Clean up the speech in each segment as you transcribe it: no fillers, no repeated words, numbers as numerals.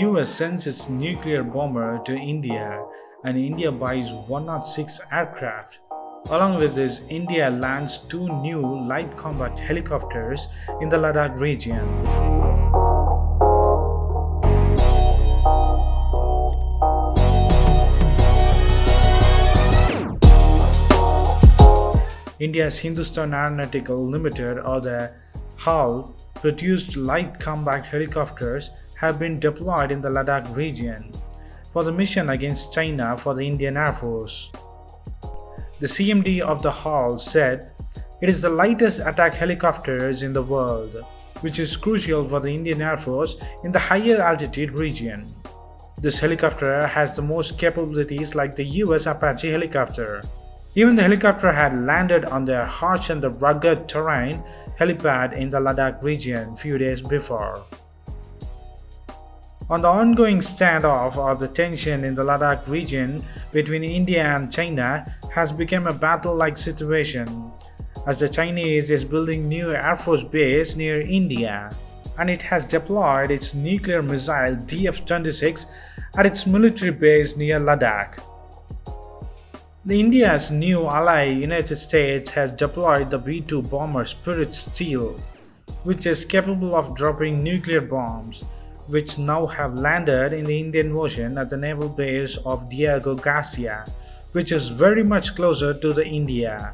US sends its nuclear bomber to India and India buys 106 aircraft. Along with this, India lands 2 new light combat helicopters in the Ladakh region. India's Hindustan Aeronautical Limited, or the HAL, produced light combat helicopters have been deployed in the Ladakh region for the mission against China for the Indian Air Force. The CMD of the HAL said, "It is the lightest attack helicopters in the world, which is crucial for the Indian Air Force in the higher altitude region. This helicopter has the most capabilities like the US Apache helicopter." Even the helicopter had landed on the harsh and the rugged terrain helipad in the Ladakh region few days before. On the ongoing standoff of the tension in the Ladakh region between India and China has become a battle-like situation, as the Chinese is building new Air Force base near India, and it has deployed its nuclear missile DF-26 at its military base near Ladakh. India's new ally United States has deployed the B-2 bomber Spirit Steel, which is capable of dropping nuclear bombs, which now have landed in the Indian Ocean at the naval base of Diego Garcia, which is very much closer to the India.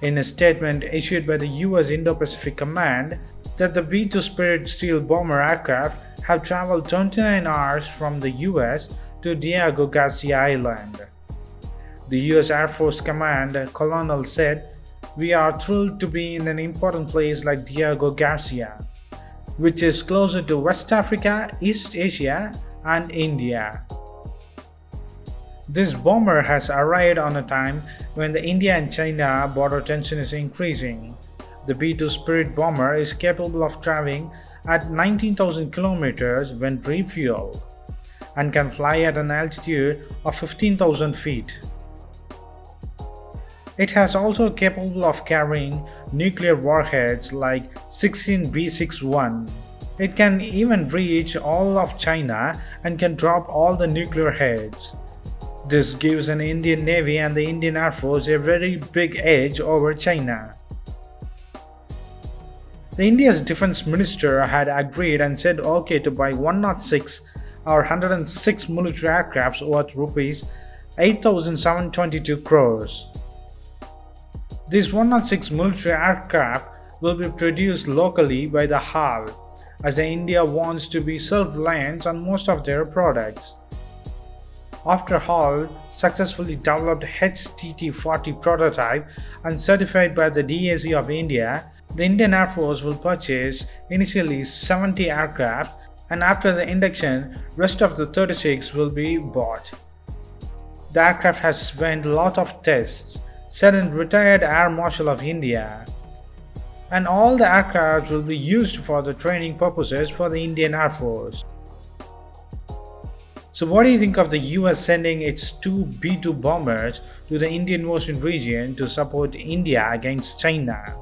In a statement issued by the US Indo-Pacific Command, that the B-2 Spirit Steel bomber aircraft have traveled 29 hours from the US to Diego Garcia Island. The US Air Force Command Colonel said, "We are thrilled to be in an important place like Diego Garcia, which is closer to West Africa, East Asia, and India." This bomber has arrived on a time when the India and China border tension is increasing. The B-2 Spirit bomber is capable of traveling at 19,000 kilometers when refueled and can fly at an altitude of 15,000 feet. It has also capable of carrying nuclear warheads like 16B61. It can even reach all of China and can drop all the nuclear heads. This gives an Indian Navy and the Indian Air Force a very big edge over China. The India's Defense Minister had agreed and said okay to buy 106 or 106 military aircrafts worth rupees 8,722 crores. These 106 military aircraft will be produced locally by the HAL, as India wants to be self-reliant on most of their products. After HAL successfully developed HTT-40 prototype and certified by the DAC of India, the Indian Air Force will purchase initially 70 aircraft, and after the induction, rest of the 36 will be bought. The aircraft has went a lot of tests, said a retired Air Marshal of India, and all the aircraft will be used for the training purposes for the Indian Air Force. So what do you think of the US sending its 2 B-2 bombers to the Indian Ocean region to support India against China?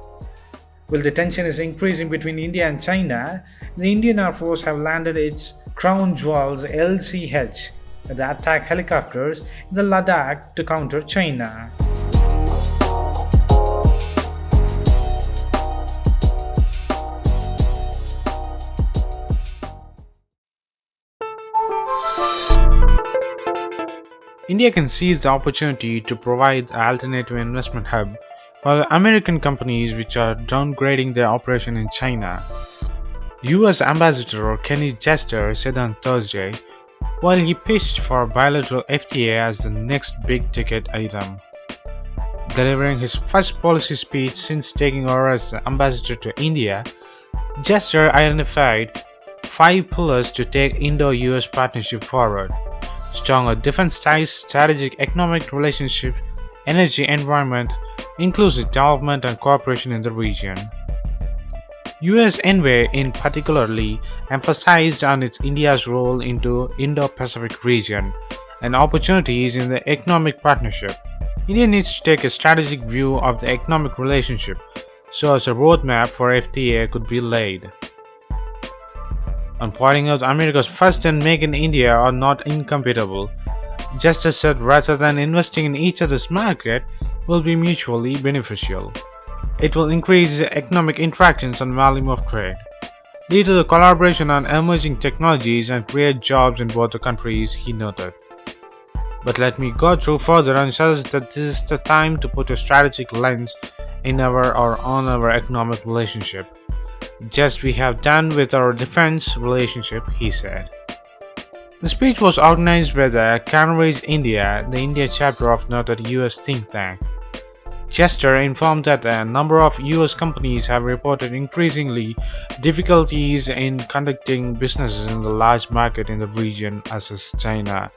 Well, the tension is increasing between India and China. The Indian Air Force have landed its Crown Jewels LCH, the attack helicopters, in the Ladakh to counter China. India can seize the opportunity to provide an alternative investment hub for the American companies which are downgrading their operation in China. US Ambassador Kenny Jester said on Thursday, while he pitched for bilateral FTA as the next big-ticket item. Delivering his first policy speech since taking over as the ambassador to India, Jester identified 5 pillars to take Indo-US partnership forward: stronger defense ties, strategic economic relationships, energy environment, inclusive development and cooperation in the region. US Envoy in particularly emphasized on its India's role into Indo-Pacific region and opportunities in the economic partnership. India needs to take a strategic view of the economic relationship so as a roadmap for FTA could be laid. and pointing out America's first and Make in India are not incompatible. Just as said, rather than investing in each other's market, will be mutually beneficial. It will increase economic interactions and volume of trade, lead to the collaboration on emerging technologies and create jobs in both the countries, he noted. But let me go through further and suggest that this is the time to put a strategic lens in our or on our economic relationship, just we have done with our defense relationship, he said. The speech was organized by the Canaries India, the India chapter of noted US think tank. Chester informed that a number of US companies have reported increasingly difficulties in conducting businesses in the large market in the region as is China.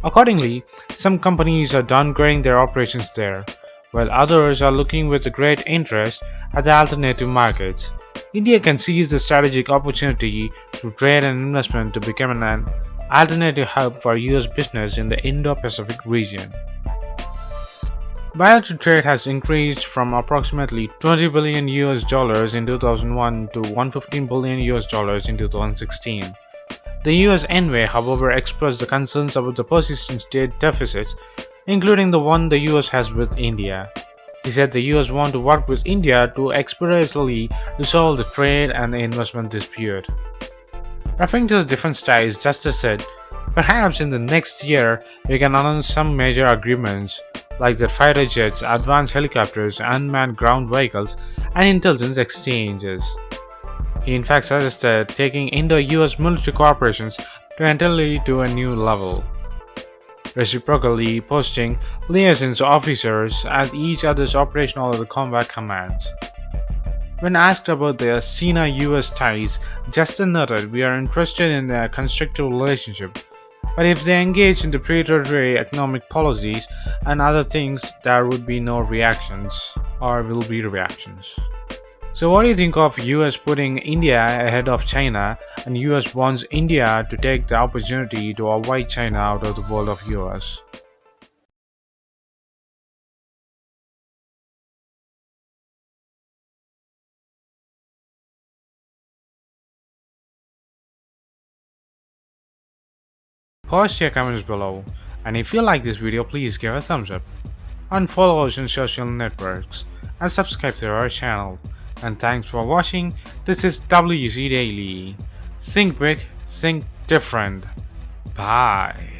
Accordingly, some companies are downgrading their operations there, while others are looking with great interest at the alternative markets. India can seize the strategic opportunity through trade and investment to become an alternative hub for US business in the Indo-Pacific region. Bilateral trade has increased from approximately $20 billion in 2001 to $115 billion in 2016. The US envoy, however, expressed the concerns about the persistent state deficits, including the one the US has with India. He said the US want to work with India to expeditiously resolve the trade and the investment dispute. Referring to the defense ties, Justice said, perhaps in the next year we can announce some major agreements like the fighter jets, advanced helicopters, unmanned ground vehicles, and intelligence exchanges. He in fact suggested taking Indo-US military cooperations to entirely to a new level, reciprocally posting liaisons officers at each other's operational or combat commands. When asked about the China-US ties, Justin noted, "We are interested in a constructive relationship, but if they engage in the predatory economic policies and other things, there would be no reactions, or will be reactions." So what do you think of US putting India ahead of China, and US wants India to take the opportunity to avoid China out of the world of US? Post your comments below, and if you like this video, please give a thumbs up, and follow us on social networks, and subscribe to our channel. And thanks for watching. This is WC Daily. Think big, think different. Bye.